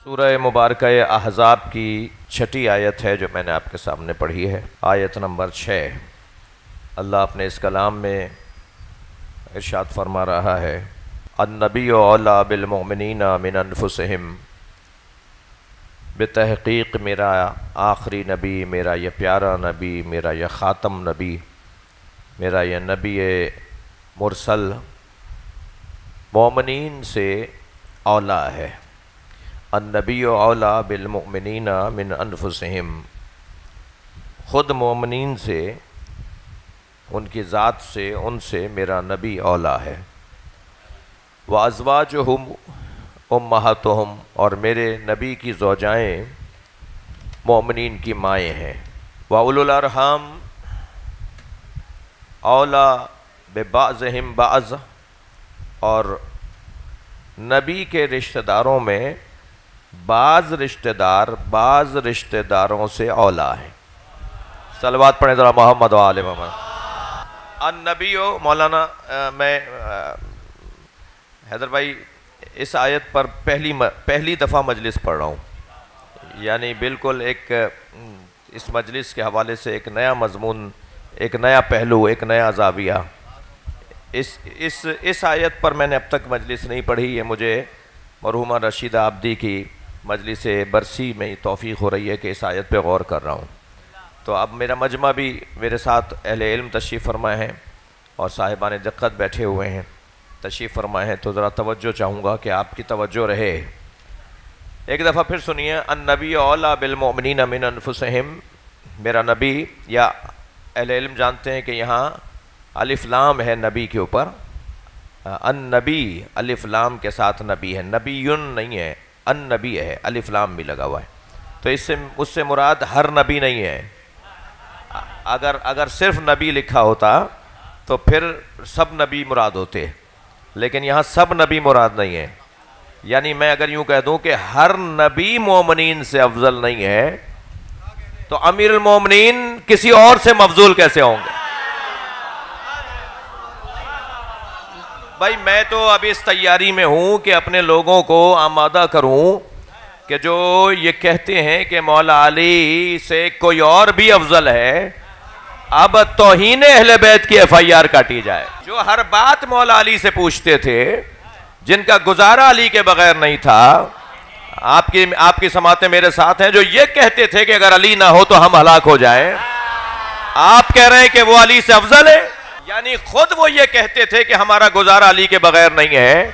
سورہ مبارکہ احزاب کی چھٹی آیت ہے جو میں نے آپ کے سامنے پڑھی ہے، آیت نمبر 6۔ اللہ اپنے اس کلام میں ارشاد فرما رہا ہے، النبی اولیٰ بالمؤمنین من انفسہم، بتحقیق میرا آخری نبی، میرا یہ پیارا نبی، میرا یہ خاتم نبی، میرا یہ نبی مرسل مومنین سے اولیٰ ہے۔ النبی اولیٰ بالمؤمنین من انفسہم، خود مومنین سے، ان کی ذات سے، ان سے میرا نبی اولیٰ ہے۔ وازواجہم امہاتہم، اور میرے نبی کی زوجائیں مومنین کی مائیں ہیں۔ واولو الارحام اولیٰ ببعضہم بعض، اور نبی کے رشتہ داروں میں بعض رشتہ داروں سے اولیٰ ہیں۔ صلوات پڑھیں ذرا محمد و آل محمد۔ النبی مولانا، میں حیدر بھائی اس آیت پر پہلی دفعہ مجلس پڑھ رہا ہوں، یعنی بالکل ایک اس مجلس کے حوالے سے ایک نیا مضمون، ایک نیا پہلو، ایک نیا زاویہ۔ اس آیت پر میں نے اب تک مجلس نہیں پڑھی، یہ مجھے مرحومہ رشیدہ عابدی کی مجلس برسی میں توفیق ہو رہی ہے کہ اس آیت پہ غور کر رہا ہوں۔ تو اب میرا مجمع بھی میرے ساتھ اہل علم تشریف فرمائے ہیں اور صاحبان دقت بیٹھے ہوئے ہیں، تشریف فرمائے ہیں، تو ذرا توجہ چاہوں گا کہ آپ کی توجہ رہے۔ ایک دفعہ پھر سنیے، النبی اولیٰ بالمؤمنین من انفسہم، میرا نبی، یا اہل علم جانتے ہیں کہ یہاں الف لام ہے نبی کے اوپر، النبی الف لام کے ساتھ نبی ہے، نبیٌ نہیں ہے، النبی ہے، الف لام بھی لگا ہوا ہے۔ تو اس سے مراد ہر نبی نہیں ہے۔ اگر صرف نبی لکھا ہوتا تو پھر سب نبی مراد ہوتے، لیکن یہاں سب نبی مراد نہیں ہے۔ یعنی میں اگر یوں کہہ دوں کہ ہر نبی مومنین سے افضل نہیں ہے، تو امیر المومنین کسی اور سے مفضول کیسے ہوں گے؟ بھائی میں تو اب اس تیاری میں ہوں کہ اپنے لوگوں کو آمادہ کروں کہ جو یہ کہتے ہیں کہ مولا علی سے کوئی اور بھی افضل ہے، اب توہین اہل بیت کی ایف آئی آر کاٹی جائے۔ جو ہر بات مولا علی سے پوچھتے تھے، جن کا گزارا علی کے بغیر نہیں تھا، آپ کی سماعتیں میرے ساتھ ہیں، جو یہ کہتے تھے کہ اگر علی نہ ہو تو ہم ہلاک ہو جائیں، آپ کہہ رہے ہیں کہ وہ علی سے افضل ہے؟ یعنی خود وہ یہ کہتے تھے کہ ہمارا گزارا علی کے بغیر نہیں ہے۔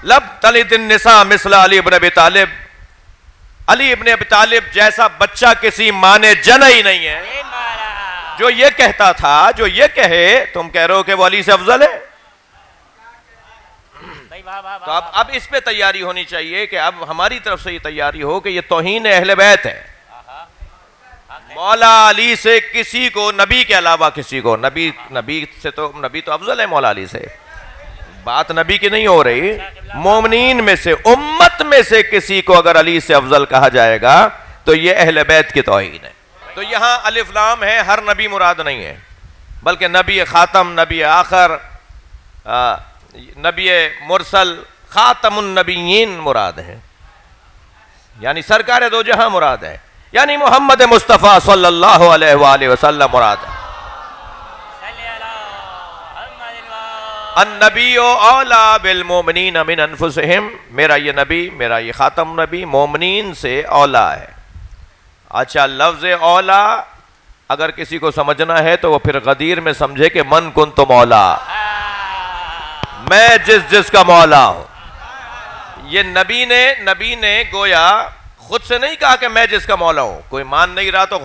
لب تلد النساء مثل علی ابن ابی طالب، علی ابن ابی طالب جیسا بچہ کسی ماں نے جنا ہی نہیں ہے۔ جو یہ کہتا تھا، جو یہ کہے، تم کہہ رہے ہو کہ وہ علی سے افضل ہے؟ تو اب اس پہ تیاری ہونی چاہیے کہ اب ہماری طرف سے یہ تیاری ہو کہ یہ توہین اہل بیت ہے۔ مولا علی سے کسی کو، نبی کے علاوہ کسی کو، نبی تو افضل ہے مولا علی سے، بات نبی کی نہیں ہو رہی، مومنین میں سے، امت میں سے کسی کو اگر علی سے افضل کہا جائے گا تو یہ اہل بیت کی توہین ہے۔ تو یہاں الف لام ہے، ہر نبی مراد نہیں ہے، بلکہ نبی خاتم، نبی آخر، نبی مرسل، خاتم النبیین مراد ہے، یعنی سرکار دو جہاں مراد ہے، یعنی محمد مصطفیٰ صلی اللہ علیہ وآلہ وسلم مراد ہے۔ النبی اولیٰ بالمؤمنین من انفسہم، میرا یہ نبی، میرا یہ خاتم نبی مومنین سے اولیٰ ہے۔ اچھا، لفظ اولیٰ اگر کسی کو سمجھنا ہے تو وہ پھر غدیر میں سمجھے کہ من کنت مولا، میں جس کا مولا ہوں۔ یہ نبی نے گویا خود سے نہیں کہا کہ میں جس کا مولا ہوں، کوئی مان نہیں رہا تو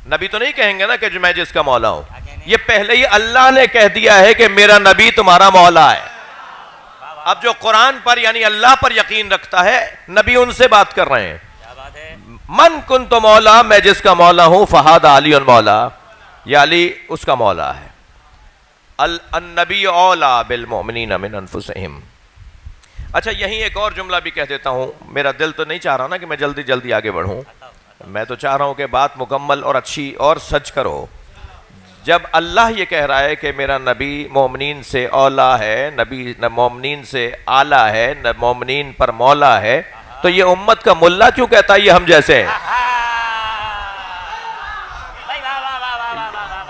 نبی تو نہیں کہیں گے نا کہ میں جس کا مولا ہوں، یہ پہلے ہی اللہ نے کہہ دیا ہے کہ میرا نبی تمہارا مولا ہے۔ اب جو قرآن پر یعنی اللہ پر یقین رکھتا ہے، نبی ان سے بات کر رہے ہیں، من کنت مولا، میں جس کا مولا ہوں، فہاد علی مولا، یہ علی اس کا مولا ہے۔ النبی اولیٰ بالمؤمنین من انفسہم۔ اچھا، یہیں ایک اور جملہ بھی کہہ دیتا ہوں، میرا دل تو نہیں چاہ رہا نا کہ میں جلدی آگے بڑھوں، میں تو چاہ رہا ہوں کہ بات مکمل اور اچھی اور سچ کرو۔ جب اللہ یہ کہہ رہا ہے کہ میرا نبی مومنین سے اولیٰ ہے، نبی مومنین سے اعلیٰ ہے، مومنین پر مولا ہے، تو یہ امت کا ملا کیوں کہتا ہے یہ ہم جیسے ہیں؟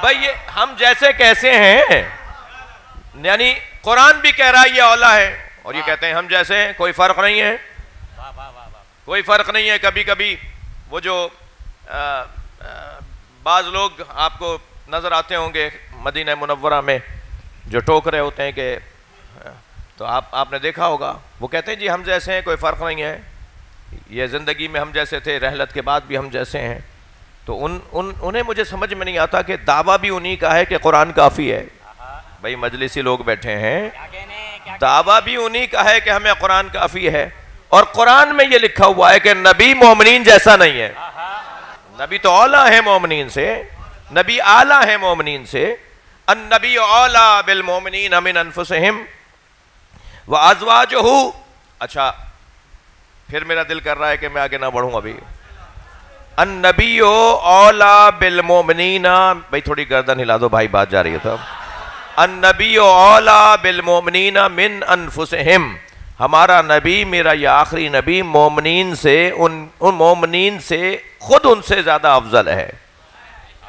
بھائی یہ ہم جیسے کیسے ہیں؟ یعنی قرآن بھی کہہ رہا ہے یہ اولا ہے اور یہ کہتے ہیں ہم جیسے ہیں. کوئی فرق نہیں ہے, کوئی فرق نہیں ہے. کبھی کبھی وہ جو بعض لوگ آپ کو نظر آتے ہوں گے مدینہ منورہ میں جو ٹوک رہے ہوتے ہیں کہ تو آپ نے دیکھا ہوگا وہ کہتے ہیں جی ہم جیسے ہیں, کوئی فرق نہیں ہے, یہ زندگی میں ہم جیسے تھے, رحلت کے بعد بھی ہم جیسے ہیں. تو انہیں مجھے سمجھ میں نہیں آتا کہ دعویٰ بھی انہی کا ہے کہ قرآن کافی ہے. بھائی مجلسی لوگ بیٹھے ہیں, دعویٰ بھی انہی کا ہے کہ ہمیں قرآن کافی ہے, اور قرآن میں یہ لکھا ہوا ہے کہ نبی مومنین جیسا نہیں ہے. نبی تو اولا ہے مومنین سے, نبی اعلیٰ ہے مومنین سے. النبی اولا بالمومنین من انفسہم وازواجہ. اچھا پھر میرا دل کر رہا ہے کہ میں آگے نہ بڑھوں ابھی. النبی اولا بالمومنین, بھائی تھوڑی گردن ہلا دو بھائی, بات جا رہی ہے تو. النبی اولا بالمومنین من انفسہم, ہمارا نبی, میرا یہ آخری نبی مومنین سے, ان مومنین سے خود ان سے زیادہ افضل ہے,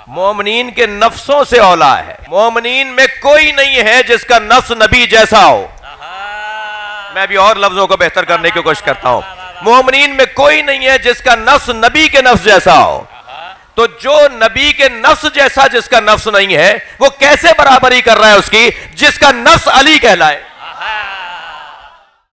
مومنین کے نفسوں سے اولا ہے. مومنین میں کوئی نہیں ہے جس کا نفس نبی جیسا ہو. میں بھی اور لفظوں کو بہتر کرنے کی کوشش کرتا ہوں. مومنین میں کوئی نہیں ہے جس کا نفس نبی کے نفس جیسا ہو. تو جو نبی کے نفس جیسا جس کا نفس نہیں ہے وہ کیسے برابری کر رہا ہے اس کی جس کا نفس علی کہلائے؟